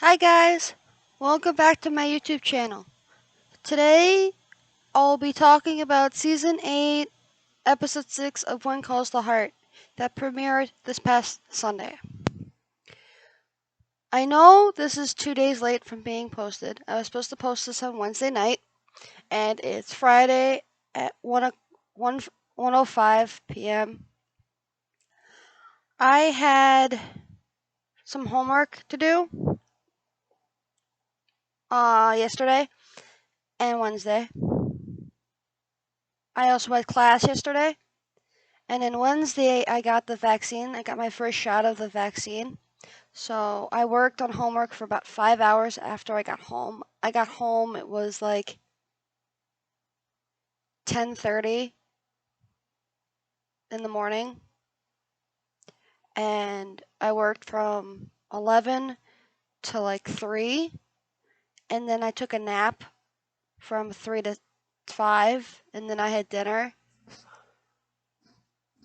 Hi guys, welcome back to my YouTube channel. Today I'll be talking about Season 8, Episode 6 of One Calls the Heart that premiered this past Sunday. I know this is 2 days late from being posted. I was supposed to post this on Wednesday night, and it's Friday at 1:05 p.m. I had some homework to do yesterday and Wednesday. I also had class yesterday. And then Wednesday, I got the vaccine. I got my first shot of the vaccine. So I worked on homework for about 5 hours after I got home. I got home, it was like 10:30 in the morning. And I worked from 11 to like 3. And then I took a nap from 3 to 5. And then I had dinner.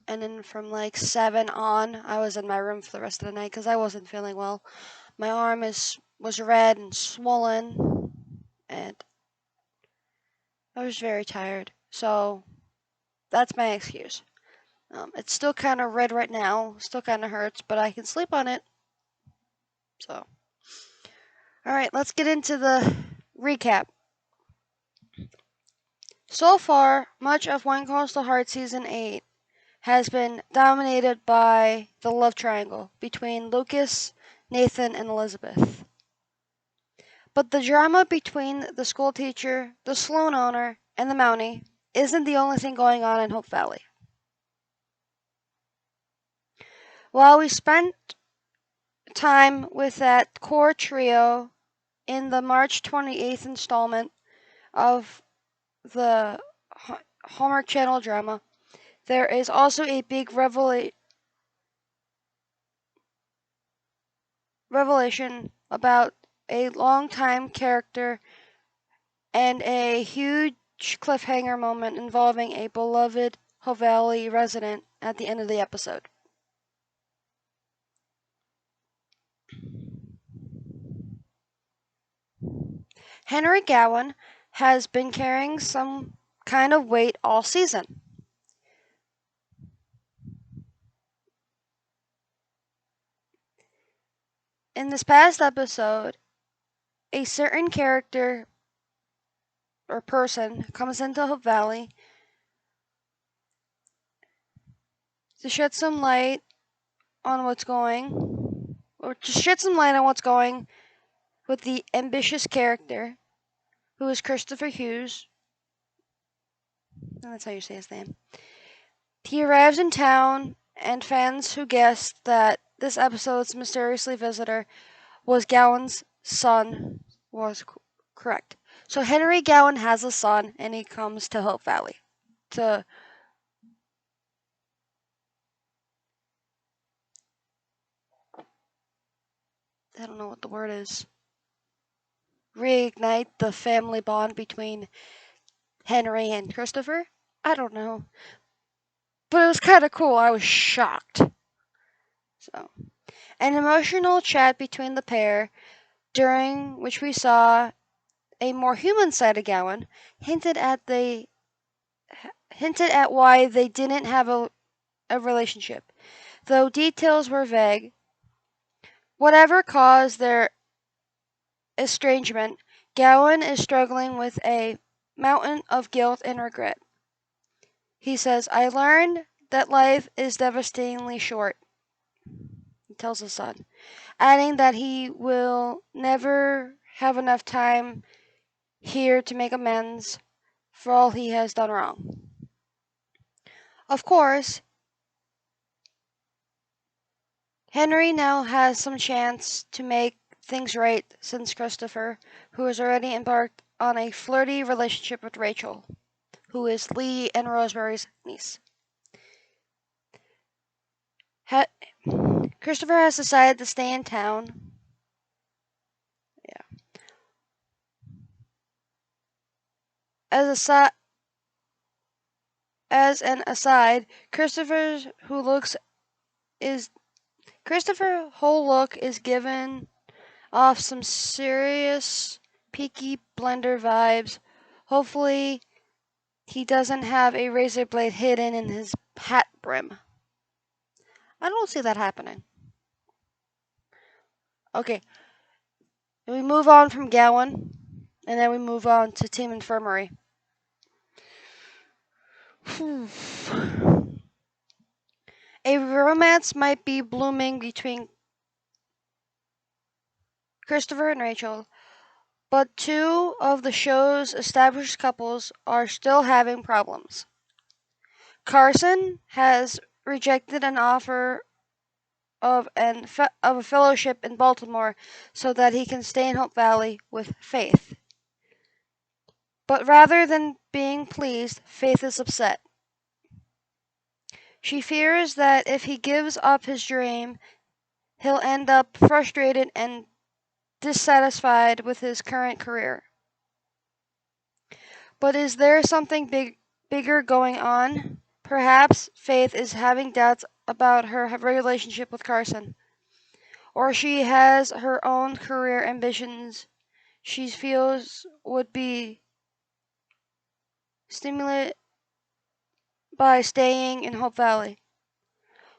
And then from like 7 on, I was in my room for the rest of the night because I wasn't feeling well. My arm was red and swollen, and I was very tired. So that's my excuse. It's still kind of red right now, still kind of hurts, but I can sleep on it. So, all right, let's get into the recap. So far, much of One Calls the Heart Season 8 has been dominated by the love triangle between Lucas, Nathan, and Elizabeth. But the drama between the school teacher, the saloon owner, and the Mountie isn't the only thing going on in Hope Valley. While we spent time with that core trio in the March 28th installment of the Hallmark Channel drama, there is also a big revelation about a long-time character and a huge cliffhanger moment involving a beloved Hope Valley resident at the end of the episode. Henry Gowan has been carrying some kind of weight all season. In this past episode, a certain character or person comes into Hope Valley to shed some light on what's going, or to shed some light on what's going with the ambitious character who is Christopher Hughes. And that's how you say his name. He arrives in town, and fans who guessed that this episode's mysteriously visitor was Gowan's son was correct. So Henry Gowan has a son, and he comes to Hope Valley to I don't know what the word is. Reignite the family bond between Henry and Christopher? I don't know. But it was kind of cool. I was shocked. So, an emotional chat between the pair, during which we saw a more human side of Gowan, hinted at why they didn't have a relationship, though details were vague. Whatever caused their estrangement, Gowan is struggling with a mountain of guilt and regret. He says, I learned that life is devastatingly short, he tells his son, adding that he will never have enough time here to make amends for all he has done wrong. Of course, Henry now has some chance to make things right since Christopher, who has already embarked on a flirty relationship with Rachel, who is Lee and Rosemary's niece. Christopher has decided to stay in town. Yeah. As an aside, Christopher's whole look is given off some serious Peaky Blender vibes. Hopefully, he doesn't have a razor blade hidden in his hat brim. I don't see that happening. Okay, we move on from Gowan, and then we move on to Team Infirmary. A romance might be blooming between Christopher and Rachel, but two of the show's established couples are still having problems. Carson has rejected an offer of a fellowship in Baltimore so that he can stay in Hope Valley with Faith. But rather than being pleased, Faith is upset. She fears that if he gives up his dream, he'll end up frustrated and dissatisfied with his current career. But is there something bigger going on? Perhaps Faith is having doubts about her relationship with Carson. Or she has her own career ambitions she feels would be stimulated by staying in Hope Valley.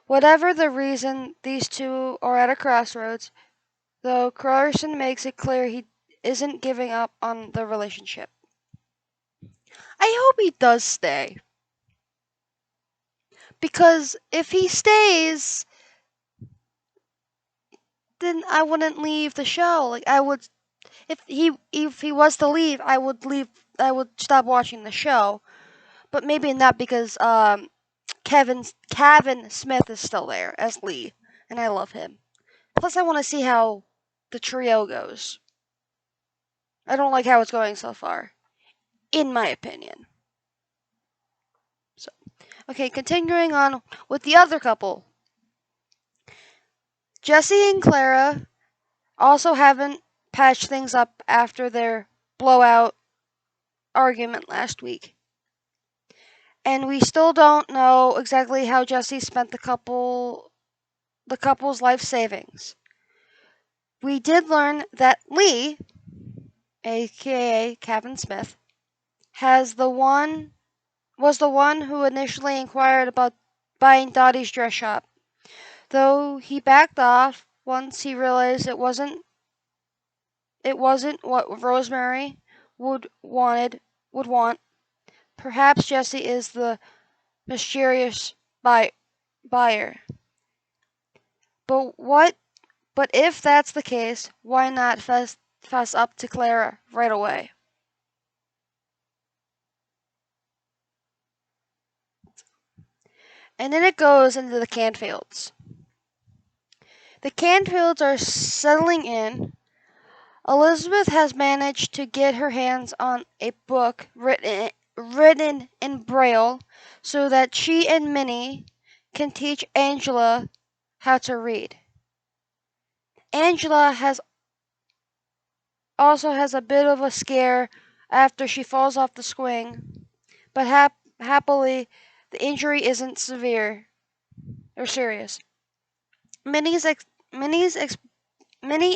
Whatever the reason, these two are at a crossroads, though Carson makes it clear he isn't giving up on the relationship. I hope he does stay. Because if he stays, then I wouldn't leave the show. Like I would if he was to leave, I would leave. I would stop watching the show. But maybe not because Kevin Smith is still there as Lee, and I love him. Plus, I want to see how the trio goes. I don't like how it's going so far, in my opinion. So, okay, continuing on with the other couple. Jesse and Clara also haven't patched things up after their blowout argument last week. And we still don't know exactly how Jesse spent the couple's life savings. We did learn that Lee, aka Kevin Smith, was the one who initially inquired about buying Dottie's dress shop, though he backed off once he realized it wasn't what Rosemary would want. Perhaps Jesse is the mysterious buyer. But if that's the case, why not fess up to Clara right away? And then it goes into the Canfields. The Canfields are settling in. Elizabeth has managed to get her hands on a book written in Braille so that she and Minnie can teach Angela how to read. Angela also has a bit of a scare after she falls off the swing, but happily the injury isn't severe or serious. Minnie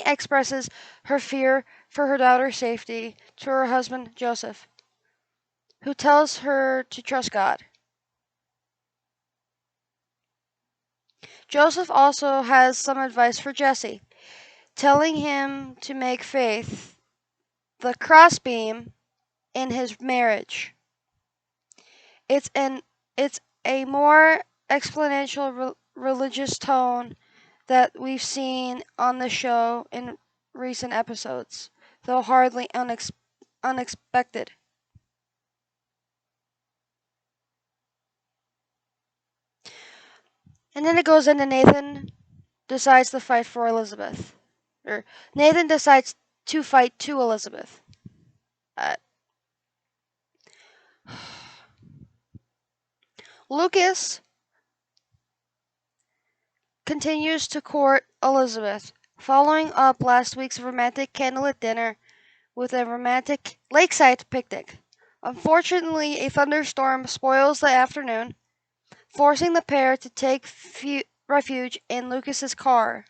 expresses her fear for her daughter's safety to her husband Joseph, who tells her to trust God. Joseph also has some advice for Jesse, telling him to make Faith the crossbeam in his marriage. It's a more exponential religious tone that we've seen on the show in recent episodes, though hardly unexpected. And then it goes into Nathan decides to fight for Elizabeth. Or Nathan decides to fight to Elizabeth. Lucas continues to court Elizabeth, following up last week's romantic candlelit dinner with a romantic lakeside picnic. Unfortunately, a thunderstorm spoils the afternoon, forcing the pair to take refuge in Lucas's car.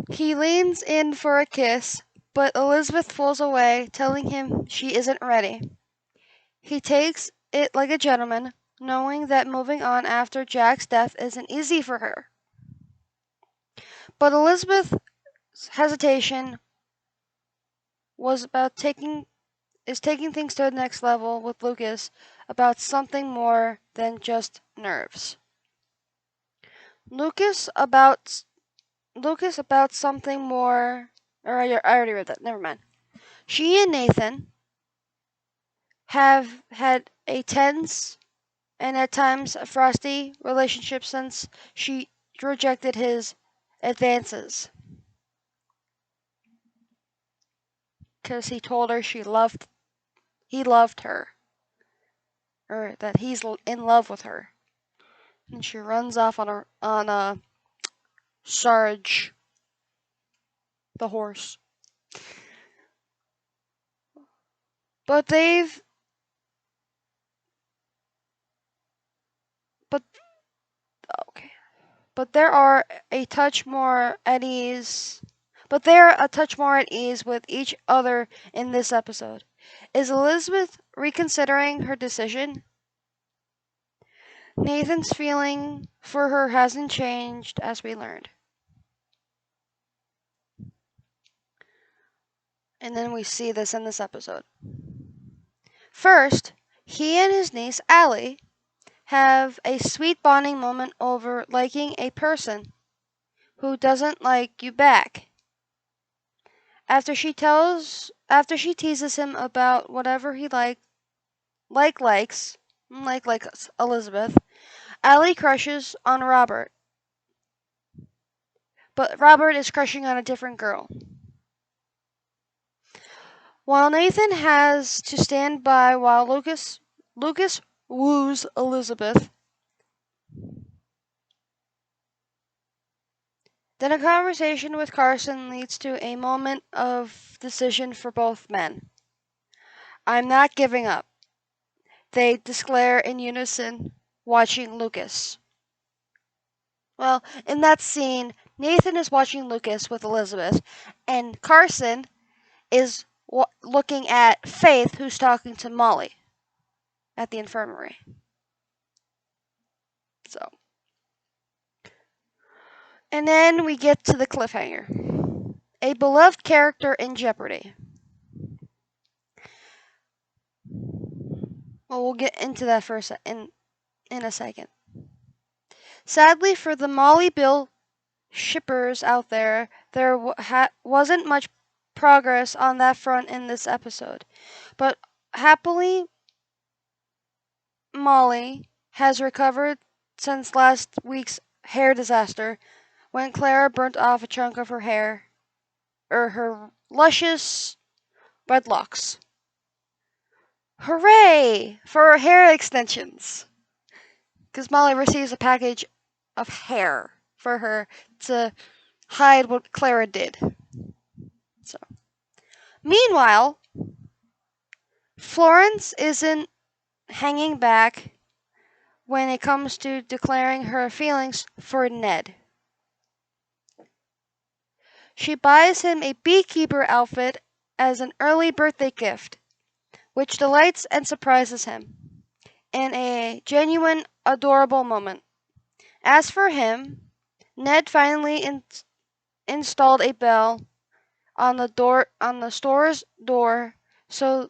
He leans in for a kiss, but Elizabeth pulls away, telling him she isn't ready. He takes it like a gentleman, knowing that moving on after Jack's death isn't easy for her. But Elizabeth's hesitation was about taking things to the next level with Lucas about something more than just nerves. Lucas about something more. Or I already read that. Never mind. She and Nathan have had a tense and at times a frosty relationship since she rejected his advances. Because he told her he loved her. Or that he's in love with her. And she runs off on a Sarge, the horse. But okay. But they're a touch more at ease with each other in this episode. Is Elizabeth reconsidering her decision? Nathan's feeling for her hasn't changed, as we learned. And then we see this in this episode. First, he and his niece, Allie, have a sweet bonding moment over liking a person who doesn't like you back. After she teases him about whatever he likes, like Elizabeth, Allie crushes on Robert. But Robert is crushing on a different girl. While Nathan has to stand by while Lucas woos Elizabeth, then a conversation with Carson leads to a moment of decision for both men. I'm not giving up, they declare in unison, watching Lucas. Well, in that scene, Nathan is watching Lucas with Elizabeth, and Carson is looking at Faith, who's talking to Molly at the infirmary. So, and then we get to the cliffhanger. A beloved character in jeopardy. Well, we'll get into that in a second. Sadly for the Molly Bill shippers out there, wasn't much progress on that front in this episode. But happily, Molly has recovered since last week's hair disaster when Clara burnt off a chunk of her hair, or her luscious red locks. Hooray for hair extensions! Because Molly receives a package of hair for her to hide what Clara did. So, meanwhile, Florence isn't hanging back when it comes to declaring her feelings for Ned. She buys him a beekeeper outfit as an early birthday gift, which delights and surprises him in a genuine, adorable moment. As for him, Ned finally installed a bell on the store's door, so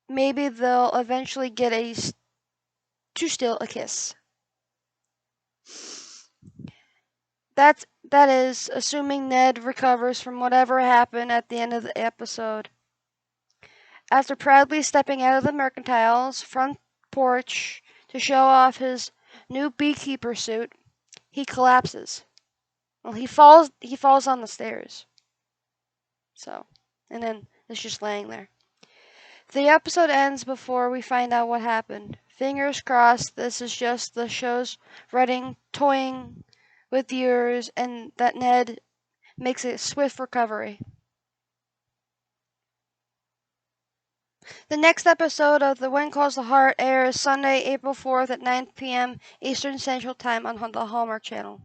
maybe they'll eventually get to steal a kiss. That is assuming Ned recovers from whatever happened at the end of the episode. After proudly stepping out of the Mercantile's front porch to show off his new beekeeper suit, he collapses. Well, he falls on the stairs. So, and then is just laying there. The episode ends before we find out what happened. Fingers crossed this is just the show's writing toying with viewers and that Ned makes a swift recovery. The next episode of The Wind Calls the Heart airs Sunday, April 4th at 9 p.m. Eastern Central Time on the Hallmark Channel.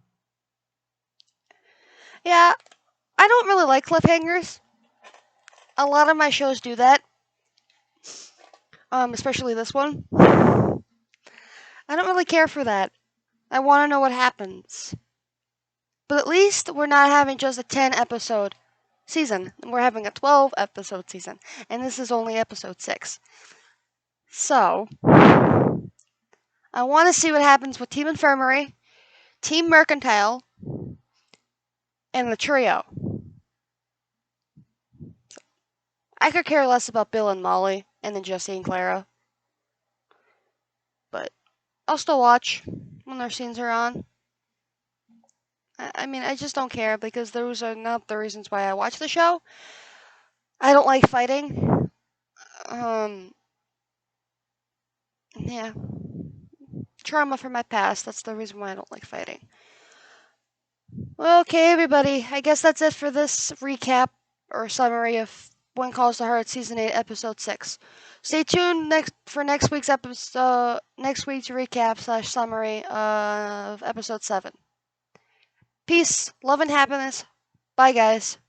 Yeah, I don't really like cliffhangers. A lot of my shows do that, especially this one. I don't really care for that. I want to know what happens. But at least we're not having just a 10 episode season. We're having a 12 episode season. And this is only episode 6. So, I want to see what happens with Team Infirmary, Team Mercantile, and the trio. I could care less about Bill and Molly, and then Jesse and Clara. But I'll still watch when their scenes are on. I mean, I just don't care because those are not the reasons why I watch the show. I don't like fighting. Yeah. Trauma from my past. That's the reason why I don't like fighting. Well, okay, everybody. I guess that's it for this recap or summary of When Calls the Heart Season 8, Episode 6. Stay tuned for next week's episode, next week's recap / summary of Episode 7. Peace, love, and happiness. Bye, guys.